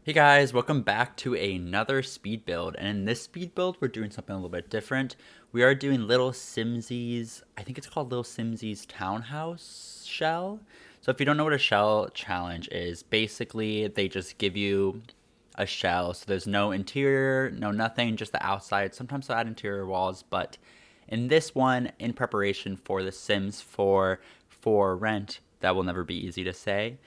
Hey guys, welcome back to another speed build. And in this speed build, we're doing something a little bit different. We are doing Little Simsies, I think it's called Little Simsies Townhouse shell. So if you don't know what a shell challenge is, basically they just give you a shell. So there's no interior, no nothing, just the outside. Sometimes they'll add interior walls, but in this one, in preparation for The Sims for rent, that will never be easy to say,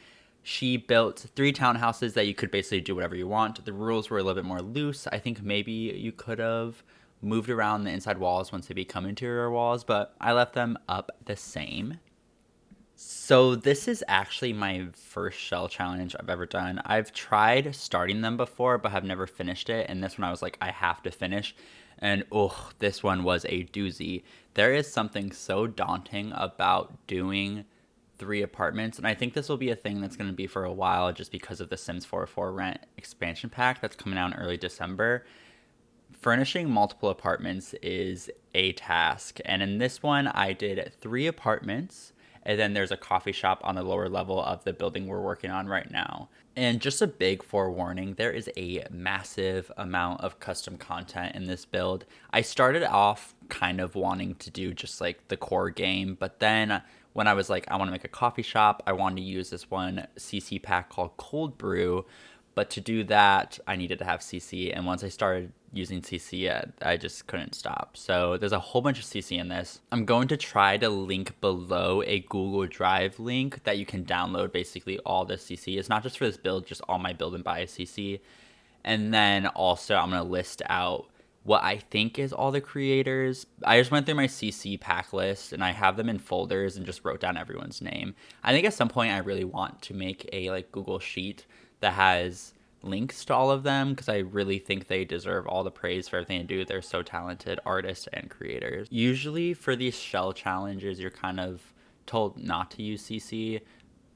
she built three townhouses that you could basically do whatever you want. The rules were a little bit more loose. I think maybe you could have moved around the inside walls once they become interior walls, but I left them up the same. So this is actually my first shell challenge I've ever done. I've tried starting them before, but have never finished it. And this one I was like, I have to finish. And oh, this one was a doozy. There is something so daunting about doing three apartments, and I think this will be a thing that's going to be for a while just because of the Sims 4 rent expansion pack that's coming out in early December. Furnishing multiple apartments is a task, and in this one I did three apartments, and then there's a coffee shop on the lower level of the building we're working on right now. And just a big forewarning, there is a massive amount of custom content in this build. I started off kind of wanting to do just like the core game, but then when I was like, I want to make a coffee shop, I wanted to use this one CC pack called Cold Brew. But to do that, I needed to have CC. And once I started using CC, I just couldn't stop. So there's a whole bunch of CC in this. I'm going to try to link below a Google Drive link that you can download basically all the CC. It's not just for this build, just all my build and buy CC. And then also I'm going to list out what I think is all the creators. I just went through my CC pack list and I have them in folders and just wrote down everyone's name. I think at some point I really want to make a like Google sheet that has links to all of them because I really think they deserve all the praise for everything they do. They're so talented artists and creators. Usually for these shell challenges, you're kind of told not to use CC,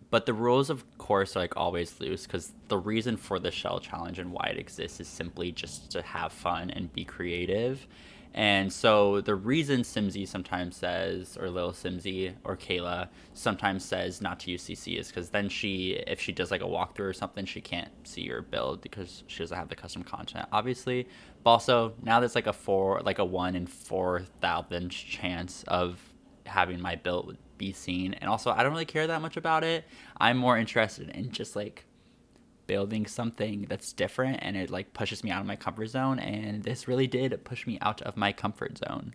but the rules, of course, are like always loose because the reason for the shell challenge and why it exists is simply just to have fun and be creative. And so the reason Simsy sometimes says, or Little Simsy or Kayla sometimes says not to use CC is because then if she does like a walkthrough or something, she can't see your build because she doesn't have the custom content, obviously. But also now there's like a 1 in 4,000 chance of having my build be seen. And also I don't really care that much about it. I'm more interested in just like building something that's different, and it like pushes me out of my comfort zone, and this really did push me out of my comfort zone.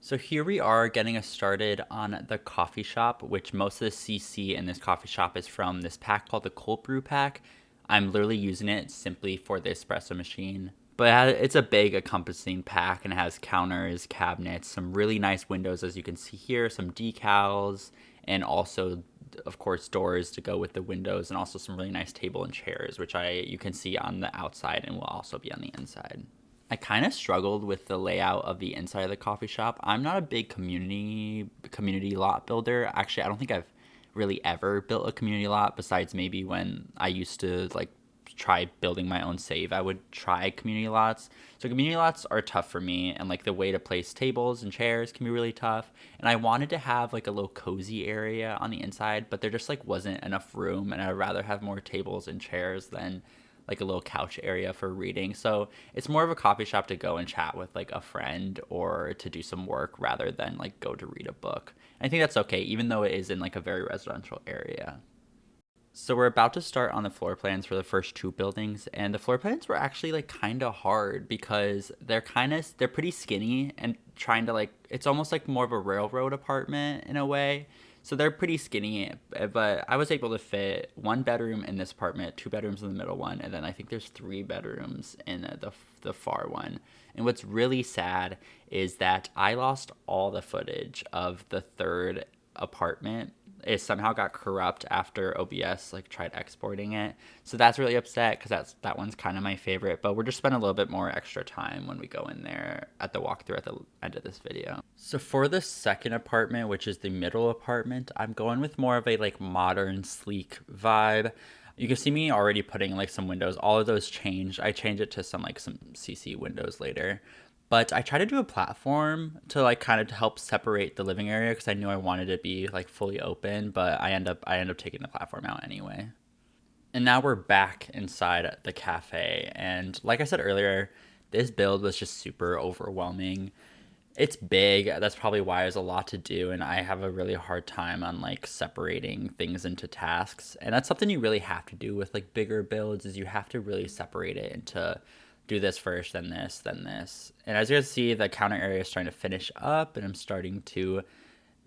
So here we are getting us started on the coffee shop, which most of the CC in this coffee shop is from this pack called the Cold Brew pack. I'm literally using it simply for the espresso machine. But it's a big encompassing pack and it has counters, cabinets, some really nice windows as you can see here, some decals, and also of course doors to go with the windows, and also some really nice table and chairs, which you can see on the outside and will also be on the inside. I kind of struggled with the layout of the inside of the coffee shop. I'm not a big community lot builder. Actually, I don't think I've really ever built a community lot besides maybe when I used to like try building my own save. I would try community lots. So community lots are tough for me, and like the way to place tables and chairs can be really tough. And I wanted to have like a little cozy area on the inside, but there just like wasn't enough room, and I'd rather have more tables and chairs than like a little couch area for reading. So it's more of a coffee shop to go and chat with like a friend or to do some work rather than like go to read a book. And I think that's okay, even though it is in like a very residential area. So we're about to start on the floor plans for the first two buildings, and the floor plans were actually like kind of hard because they're pretty skinny, and trying to like, it's almost like more of a railroad apartment in a way. So they're pretty skinny, but I was able to fit one bedroom in this apartment, two bedrooms in the middle one, and then I think there's three bedrooms in the far one. And what's really sad is that I lost all the footage of the third apartment. It somehow got corrupt after OBS like tried exporting it. So that's really upset because that one's kind of my favorite. But we're just spending a little bit more extra time when we go in there at the walkthrough at the end of this video. So for the second apartment, which is the middle apartment, I'm going with more of a like modern, sleek vibe. You can see me already putting like some windows. All of those changed. I changed it to some CC windows later. But I tried to do a platform to like kind of help separate the living area because I knew I wanted it to be like fully open, but I end up taking the platform out anyway. And now we're back inside the cafe. And like I said earlier, this build was just super overwhelming. It's big. That's probably why there's a lot to do. And I have a really hard time on like separating things into tasks. And that's something you really have to do with like bigger builds, is you have to really separate it into do this first, then this, then this. And as you guys see, the counter area is starting to finish up, and I'm starting to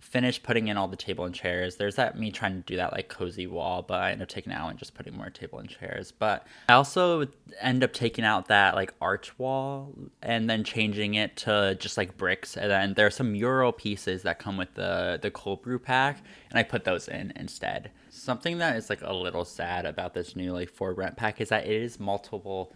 finish putting in all the table and chairs. There's that me trying to do that like cozy wall, but I end up taking it out and just putting more table and chairs. But I also end up taking out that like arch wall and then changing it to just like bricks. And then there are some mural pieces that come with the cold brew pack, and I put those in instead. Something that is like a little sad about this new like for rent pack is that it is multiple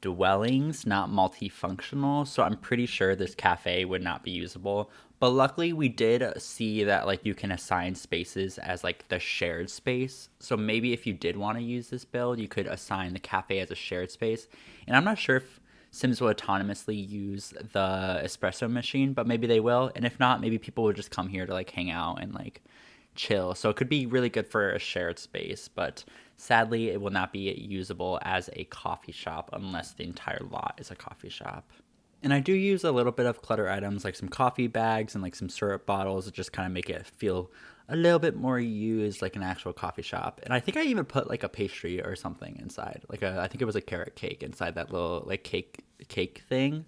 dwellings, not multifunctional. So I'm pretty sure this cafe would not be usable. But luckily we did see that like you can assign spaces as like the shared space. So maybe if you did want to use this build, you could assign the cafe as a shared space. And I'm not sure if Sims will autonomously use the espresso machine, but maybe they will. And if not, maybe people will just come here to like hang out and like chill. So it could be really good for a shared space, but sadly it will not be usable as a coffee shop unless the entire lot is a coffee shop. And I do use a little bit of clutter items like some coffee bags and like some syrup bottles to just kind of make it feel a little bit more used like an actual coffee shop. And I think I even put like a pastry or something inside, like I think it was a carrot cake inside that little like cake thing.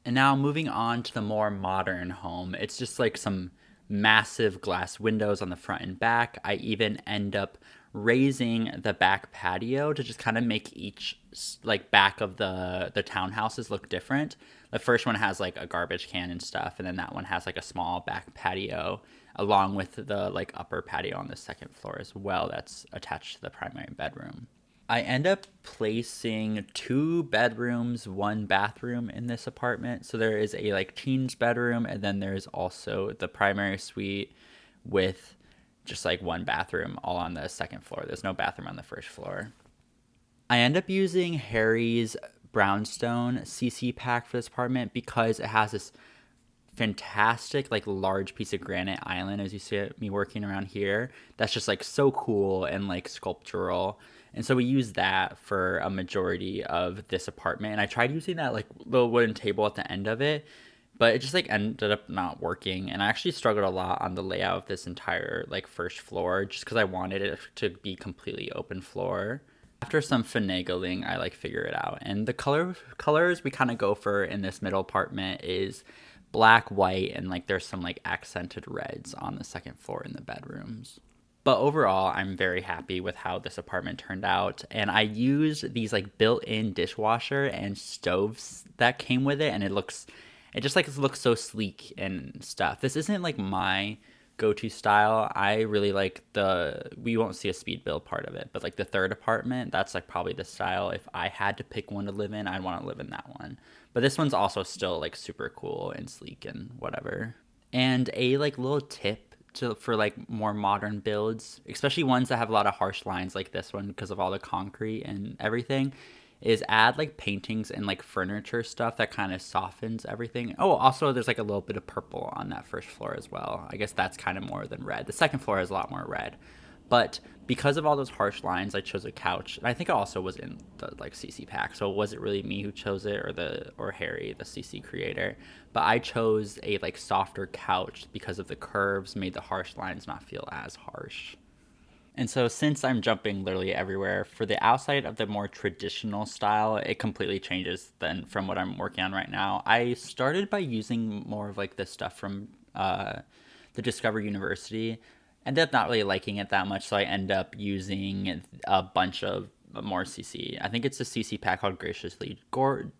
And now moving on to the more modern home, it's just like some massive glass windows on the front and back. I even end up raising the back patio to just kind of make each like back of the townhouses look different. The first one has like a garbage can and stuff, and then that one has like a small back patio along with the like upper patio on the second floor as well that's attached to the primary bedroom. I end up placing 2 bedrooms, 1 bathroom in this apartment. So there is a like teens bedroom, and then there's also the primary suite with just like 1 bathroom all on the second floor. There's no bathroom on the first floor. I end up using HARRIE's brownstone CC pack for this apartment because it has this fantastic like large piece of granite island, as you see me working around here, that's just like so cool and like sculptural. And so we use that for a majority of this apartment. And I tried using that like little wooden table at the end of it, but it just like ended up not working. And I actually struggled a lot on the layout of this entire like first floor just because I wanted it to be completely open floor. After some finagling, I like figure it out. And the colors we kind of go for in this middle apartment is black, white, and like there's some like accented reds on the second floor in the bedrooms. But overall, I'm very happy with how this apartment turned out. And I used these like built-in dishwasher and stoves that came with it, and it just like looks so sleek and stuff. This isn't like my go-to style. I really like we won't see a speed build part of it, but like the third apartment, that's like probably the style. If I had to pick one to live in, I'd want to live in that one. But this one's also still like super cool and sleek and whatever. And a like little tip for like more modern builds, especially ones that have a lot of harsh lines like this one because of all the concrete and everything, is add like paintings and like furniture stuff that kind of softens everything. Oh, also there's like a little bit of purple on that first floor as well. I guess that's kind of more than red. The second floor has a lot more red. But because of all those harsh lines, I chose a couch. And I think it also was in the like CC pack. So it wasn't really me who chose it or HARRIE, the CC creator. But I chose a like softer couch because of the curves made the harsh lines not feel as harsh. And so since I'm jumping literally everywhere, for the outside of the more traditional style, it completely changes then from what I'm working on right now. I started by using more of like this stuff from the Discover University. Ended up not really liking it that much, so I end up using a bunch of more CC. I think it's a CC pack called Graciously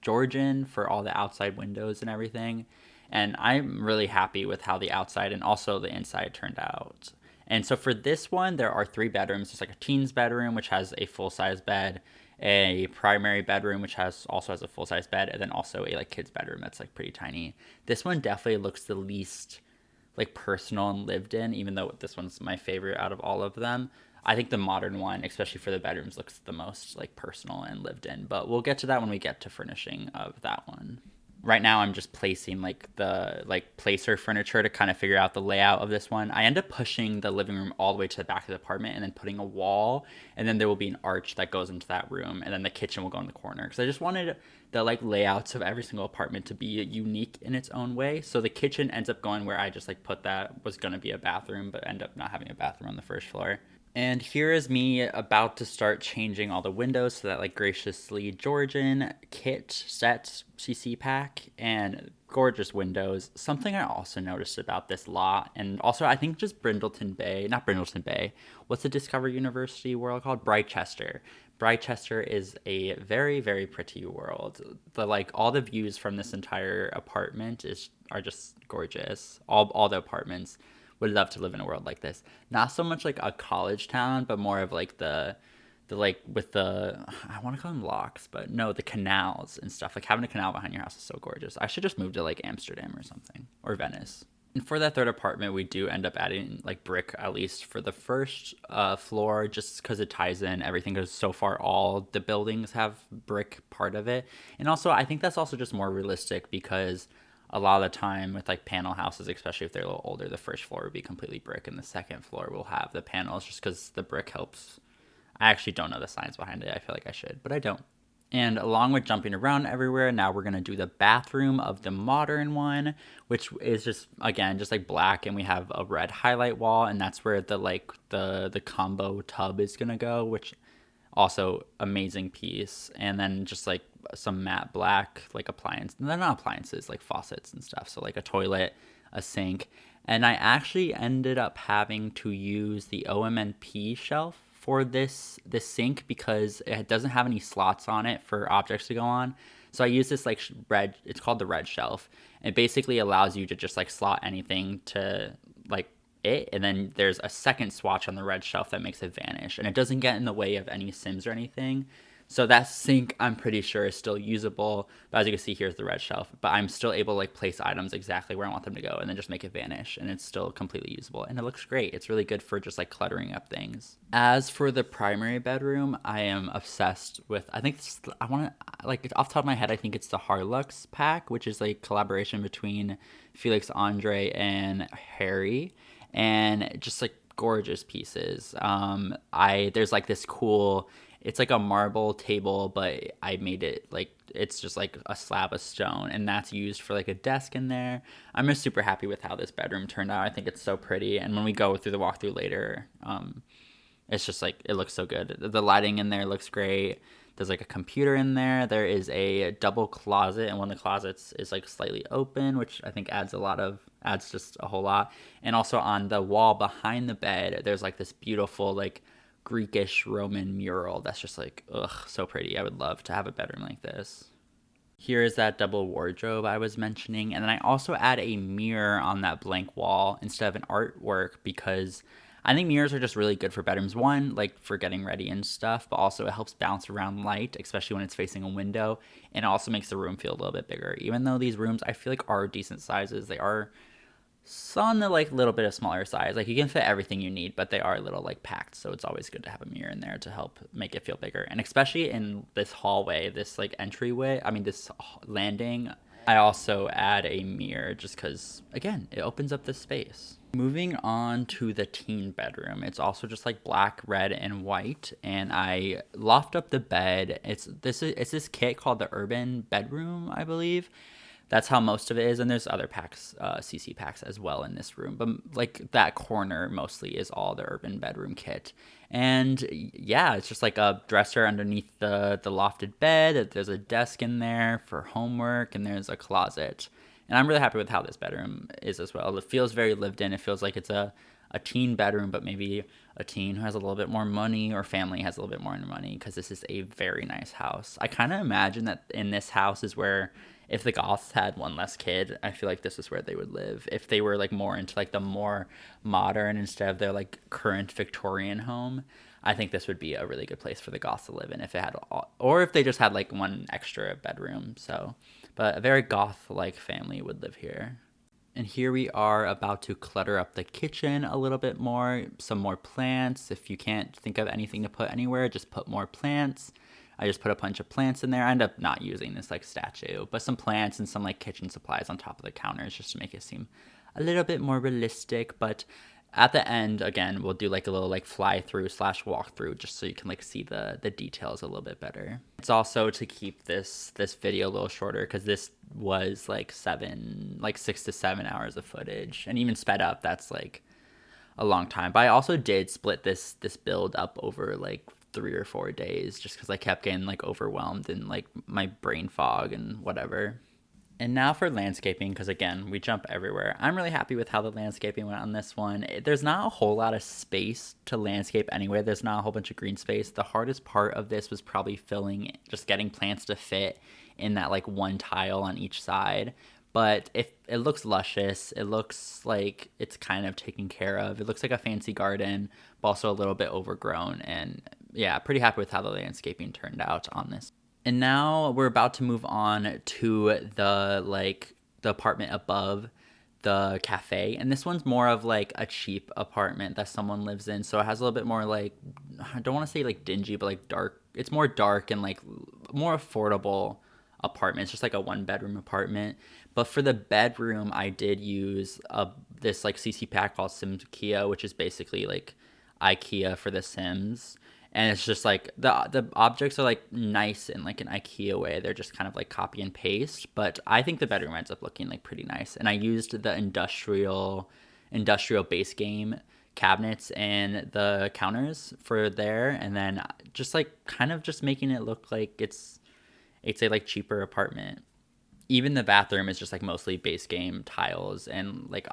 Georgian for all the outside windows and everything. And I'm really happy with how the outside and also the inside turned out. And so for this one, there are 3 bedrooms. There's like a teens bedroom, which has a full-size bed, a primary bedroom, which also has a full-size bed, and then also a like kids bedroom that's like pretty tiny. This one definitely looks the least like personal and lived in, even though this one's my favorite out of all of them. I think the modern one, especially for the bedrooms, looks the most like personal and lived in, but we'll get to that when we get to furnishing of that one. right now I'm just placing like the placer furniture to kind of figure out the layout of this one. I end up pushing the living room all the way to the back of the apartment and then putting a wall, and then there will be an arch that goes into that room, and then the kitchen will go in the corner, because I just wanted the like layouts of every single apartment to be unique in its own way. So the kitchen ends up going where I just like put that was going to be a bathroom, but end up not having a bathroom on the first floor. And here is me about to start changing all the windows to that like graciously Georgian kit set CC pack, and gorgeous windows. Something I also noticed about this lot, and also I think just not Brindleton Bay, what's the Discover University world called? Brightchester. Brightchester is a very, very pretty world. The like all the views from this entire apartment are just gorgeous. All the apartments. Would love to live in a world like this. Not so much like a college town, but more of like the like with the, I want to call them locks, but no, the canals and stuff. Like having a canal behind your house is so gorgeous. I should just move to like Amsterdam or something, or Venice. And for that third apartment, we do end up adding like brick, at least for the first floor, just because it ties in everything. Because so far, all the buildings have brick part of it. And also, I think that's also just more realistic, because a lot of the time with like panel houses, especially if they're a little older, the first floor would be completely brick and the second floor will have the panels, just because the brick helps. I actually don't know the science behind it. I feel like I should, but I don't. And along with jumping around everywhere, now we're going to do the bathroom of the modern one, which is just, again, just like black, and we have a red highlight wall, and that's where the like the combo tub is going to go, which also amazing piece. And then just like some matte black like appliance, they're not appliances, like faucets and stuff, so like a toilet, a sink. And I actually ended up having to use the OMNP shelf for this sink, because it doesn't have any slots on it for objects to go on. So I use this like red, it's called the red shelf. It basically allows you to just like slot anything to like it, and then there's a second swatch on the red shelf that makes it vanish, and it doesn't get in the way of any Sims or anything. So that sink, I'm pretty sure, is still usable. But as you can see, here's the red shelf. But I'm still able to like place items exactly where I want them to go, and then just make it vanish, and it's still completely usable. And it looks great. It's really good for just like cluttering up things. As for the primary bedroom, I am obsessed with, I think I want to, like off the top of my head, I think it's the Harlix pack, which is like collaboration between Felixandre and HARRIE, and just like gorgeous pieces. There's like this cool, it's like a marble table, but I made it like, it's just like a slab of stone, and that's used for like a desk in there. I'm just super happy with how this bedroom turned out. I think it's so pretty, and when we go through the walkthrough later, it's just like, it looks so good. The lighting in there looks great. There's like a computer in there. There is a double closet, and one of the closets is like slightly open, which I think adds just a whole lot. And also on the wall behind the bed, there's like this beautiful like Greekish Roman mural that's just like, ugh, so pretty. I would love to have a bedroom like this. Here is that double wardrobe I was mentioning, and then I also add a mirror on that blank wall instead of an artwork, because I think mirrors are just really good for bedrooms. One, like for getting ready and stuff, but also it helps bounce around light, especially when it's facing a window, and it also makes the room feel a little bit bigger. Even though these rooms I feel like are decent sizes, they are on the like little bit of smaller size. Like you can fit everything you need, but they are a little like packed, so it's always good to have a mirror in there to help make it feel bigger. And especially in this hallway, this like entryway, this landing, I also add a mirror just because, again, it opens up the space. Moving on to the teen bedroom, it's also just like black, red, and white, and I loft up the bed. It's this kit called the Urban Bedroom, I believe. That's how most of it is, and there's other packs, CC packs as well in this room. But like that corner mostly is all the Urban Bedroom kit. And yeah, it's just like a dresser underneath the lofted bed. There's a desk in there for homework, and there's a closet. And I'm really happy with how this bedroom is as well. It feels very lived in. It feels like it's a teen bedroom, but maybe a teen who has a little bit more money, or family has a little bit more money, because this is a very nice house. I kind of imagine that in this house is where, if the Goths had one less kid, I feel like this is where they would live. If they were like more into like the more modern instead of their like current Victorian home, I think this would be a really good place for the Goths to live in, if it had or if they just had like one extra bedroom. So, but a very Goth-like family would live here. And here we are about to clutter up the kitchen a little bit more, some more plants. If you can't think of anything to put anywhere, just put more plants. I just put a bunch of plants in there. I end up not using this like statue, but some plants and some like kitchen supplies on top of the counters just to make it seem a little bit more realistic. But at the end, again, we'll do like a little like fly through slash walk through just so you can like see the details a little bit better. It's also to keep this video a little shorter because this was like 6 to 7 hours of footage, and even sped up, that's like a long time. But I also did split this build up over like 3 or 4 days just because I kept getting like overwhelmed and like my brain fog and whatever. And now for landscaping, because again, we jump everywhere. I'm really happy with how the landscaping went on this one. There's not a whole lot of space to landscape anyway. There's not a whole bunch of green space. The hardest part of this was probably just getting plants to fit in that like one tile on each side. But if it looks luscious, it looks like it's kind of taken care of. It looks like a fancy garden, but also a little bit overgrown. And yeah, pretty happy with how the landscaping turned out on this. And now we're about to move on to the apartment above the cafe. And this one's more of like a cheap apartment that someone lives in. So it has a little bit more like, I don't want to say like dingy, but like dark. It's more dark and like more affordable apartment. It's just like a 1-bedroom apartment. But for the bedroom, I did use this like CC pack called Simsietownhouseshell, which is basically like IKEA for The Sims. And it's just like the objects are like nice in like an IKEA way. They're just kind of like copy and paste. But I think the bedroom ends up looking like pretty nice. And I used the industrial base game cabinets and the counters for there. And then just like kind of just making it look like it's a like cheaper apartment. Even the bathroom is just like mostly base game tiles, and like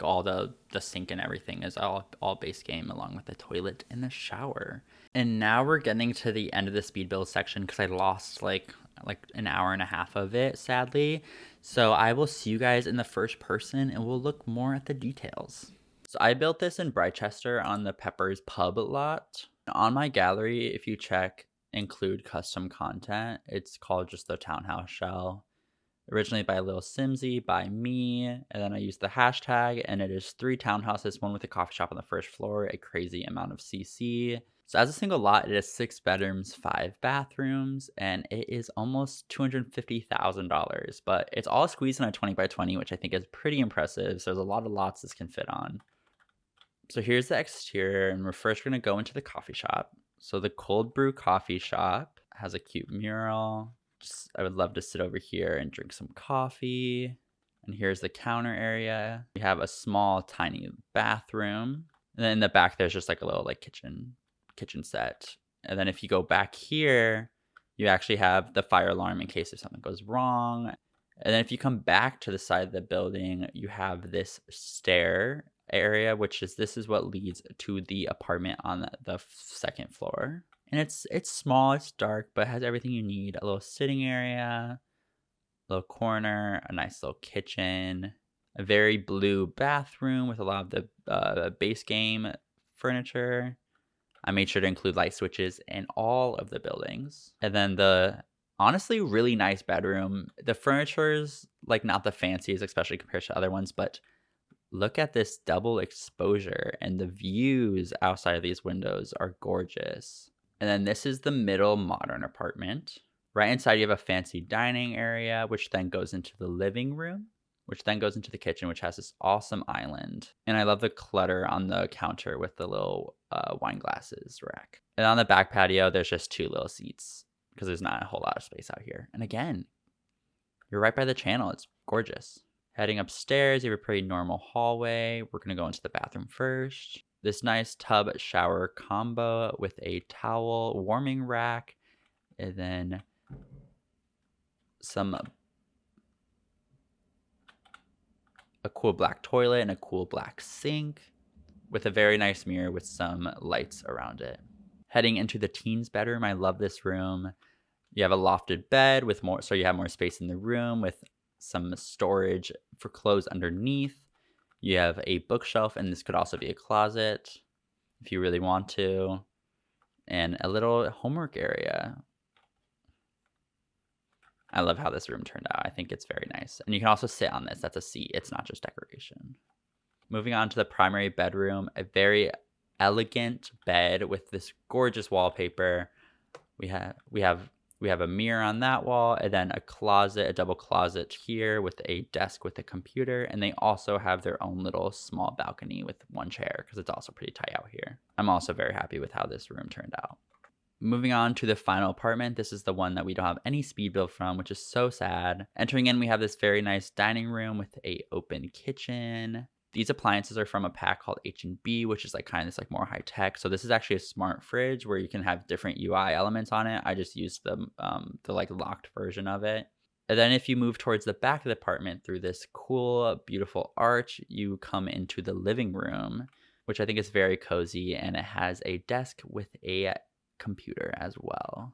all the sink and everything is all base game, along with the toilet and the shower. And now we're getting to the end of the speed build section because I lost like an hour and a half of it, sadly. So I will see you guys in the first person and we'll look more at the details. So I built this in Brightchester on the Pepper's Pub lot. On my gallery, if you check include custom content, it's called just the Townhouse Shell. Originally by Lil Simsy, by me, and then I used the hashtag, and it is 3 townhouses, one with a coffee shop on the first floor, a crazy amount of CC. So as a single lot, it is 6 bedrooms, 5 bathrooms, and it is almost $250,000, but it's all squeezed in a 20 by 20, which I think is pretty impressive. So there's a lot of lots this can fit on. So here's the exterior, and we're first going to go into the coffee shop. So the Cold Brew Coffee Shop has a cute mural. I would love to sit over here and drink some coffee. And here's the counter area. We have a small, tiny bathroom. And then in the back, there's just like a little like kitchen set. And then if you go back here, you actually have the fire alarm in case if something goes wrong. And then if you come back to the side of the building, you have this stair area, this is what leads to the apartment on the second floor. And it's small, it's dark, but it has everything you need. A little sitting area, a little corner, a nice little kitchen, a very blue bathroom with a lot of the base game furniture. I made sure to include light switches in all of the buildings. And then the honestly really nice bedroom. The furniture's like not the fanciest, especially compared to other ones, but look at this double exposure, and the views outside of these windows are gorgeous. And then this is the middle modern apartment. Right inside, you have a fancy dining area, which then goes into the living room, which then goes into the kitchen, which has this awesome island. And I love the clutter on the counter with the little wine glasses rack. And on the back patio, there's just 2 little seats because there's not a whole lot of space out here. And again, you're right by the channel. It's gorgeous. Heading upstairs, you have a pretty normal hallway. We're going to go into the bathroom first. This nice tub shower combo with a towel warming rack, and then a cool black toilet and a cool black sink with a very nice mirror with some lights around it. Heading into the teens bedroom, I love this room. You have a lofted bed with more, so you have more space in the room with some storage for clothes underneath. You have a bookshelf, and this could also be a closet if you really want to, and a little homework area. I love how this room turned out. I think it's very nice. And you can also sit on this. That's a seat. It's not just decoration. Moving on to the primary bedroom, a very elegant bed with this gorgeous wallpaper. We have a mirror on that wall, and then a closet, a double closet here with a desk with a computer, and they also have their own little small balcony with one chair because it's also pretty tight out here. I'm also very happy with how this room turned out. Moving on to the final apartment, this is the one that we don't have any speed build from, which is so sad. Entering in, we have this very nice dining room with a open kitchen. These appliances are from a pack called H&B, which is like kind of this like more high tech. So this is actually a smart fridge where you can have different UI elements on it. I just used the like locked version of it. And then if you move towards the back of the apartment through this cool, beautiful arch, you come into the living room, which I think is very cozy, and it has a desk with a computer as well.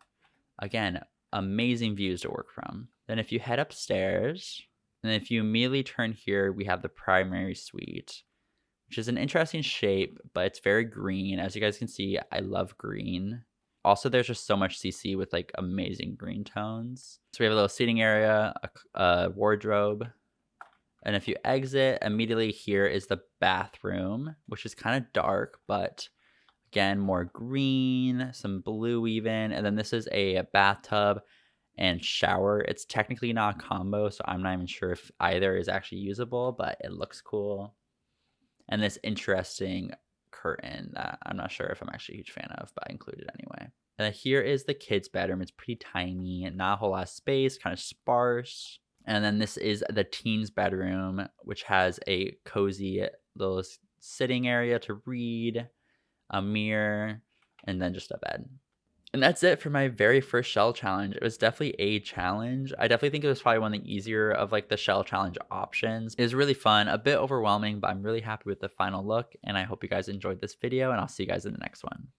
Again, amazing views to work from. Then if you head upstairs, and if you immediately turn here, we have the primary suite, which is an interesting shape, but it's very green. As you guys can see, I love green. Also, there's just so much CC with like amazing green tones. So we have a little seating area, a wardrobe. And if you exit, immediately here is the bathroom, which is kind of dark, but again, more green, some blue even. And then this is a bathtub and shower. It's technically not a combo, so I'm not even sure if either is actually usable, but it looks cool. And this interesting curtain that I'm not sure if I'm actually a huge fan of, but I included anyway. And then here is the kids' bedroom. It's pretty tiny, not a whole lot of space, kind of sparse. And then this is the teens' bedroom, which has a cozy little sitting area to read, a mirror, and then just a bed. And that's it for my very first shell challenge. It was definitely a challenge. I definitely think it was probably one of the easier of like the shell challenge options. It was really fun, a bit overwhelming, but I'm really happy with the final look. And I hope you guys enjoyed this video, and I'll see you guys in the next one.